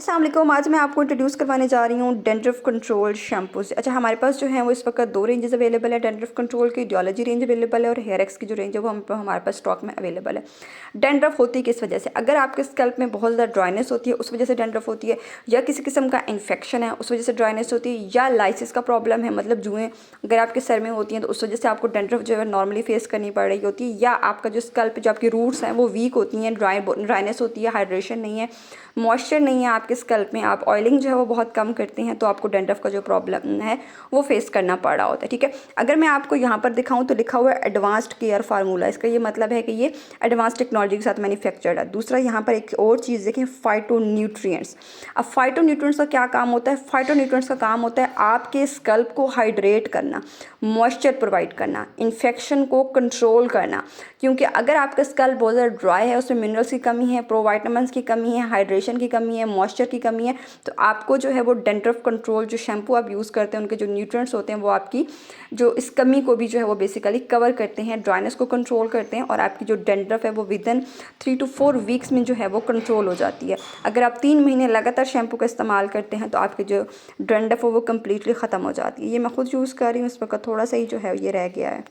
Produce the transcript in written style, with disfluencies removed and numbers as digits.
अस्सलाम वालेकुम। आज मैं आपको इंट्रोड्यूस करवाने जा रही हूँ डैंड्रफ कंट्रोल शैम्पूज़। अच्छा, हमारे पास जो है वो इस वक्त 2 रेंजेस अवेलेबल है डैंड्रफ कंट्रोल की। डुअलॉजी रेंज अवेलेबल है और हेयर एक्स की जो रेंज है वो हमारे पास स्टॉक में अवेलेबल है। डैंड्रफ होती है किस वजह से? अगर आपके स्कैल्प में बहुत ज़्यादा ड्राइनेस होती है उस वजह से डैंड्रफ होती है, या किसी किस्म का इन्फेक्शन है उस वजह से ड्राइनेस होती है, या लाइसिस का प्रॉब्लम है, मतलब जुएँ अगर आपके सर में होती हैं तो उस वजह से आपको डैंड्रफ जो है नॉर्मली फेस करनी पड़ रही होती है, या आपका जो स्कैल्प जो आपकी रूट्स हैं वो वीक होती हैं, ड्राइनेस होती है, हाइड्रेशन नहीं है, मॉइस्चर नहीं है आपके स्कैल्प में, आप ऑयलिंग जो है वो बहुत कम करते हैं, तो आपको डैंड्रफ का जो प्रॉब्लम है वो फेस करना पड़ रहा होता है। ठीक है, अगर मैं आपको यहाँ पर दिखाऊं तो लिखा हुआ है एडवांस्ड केयर फार्मूला। इसका ये मतलब है कि ये एडवांस टेक्नोलॉजी के साथ मैन्युफैक्चर्ड है। दूसरा यहाँ पर एक और चीज़ देखें, फाइटोन्यूट्रिएंट्स। अब फाइटोन्यूट्रिएंट्स का क्या काम होता है? फाइटोन्यूट्रिएंट्स का काम होता है आपके स्कैल्प को हाइड्रेट करना, मॉइस्चर प्रोवाइड करना, इन्फेक्शन को कंट्रोल करना। क्योंकि अगर आपका स्कैल्प बहुत ज़्यादा ड्राई है, उसमें मिनरल्स की कमी है, प्रोवाइटामिन्स की कमी है, हाइड्रेशन की कमी है, मॉइस्चर की कमी है, तो आपको जो है वो डैंड्रफ कंट्रोल जो शैम्पू आप यूज़ करते हैं उनके जो न्यूट्रिएंट्स होते हैं वो आपकी जो इस कमी को भी जो है वो बेसिकली कवर करते हैं, ड्राइनेस को कंट्रोल करते हैं, और आपकी जो डैंड्रफ है वो विदिन 3 to 4 वीक्स में जो है वो कंट्रोल हो जाती है। अगर आप 3 महीने लगातार शैम्पू का इस्तेमाल करते हैं तो आपकी जो डैंड्रफ है वो कम्प्लीटली ख़त्म हो जाती है। ये मैं खुद यूज़ कर रही हूँ, इस वक्त थोड़ा सा ही जो है ये रह गया है।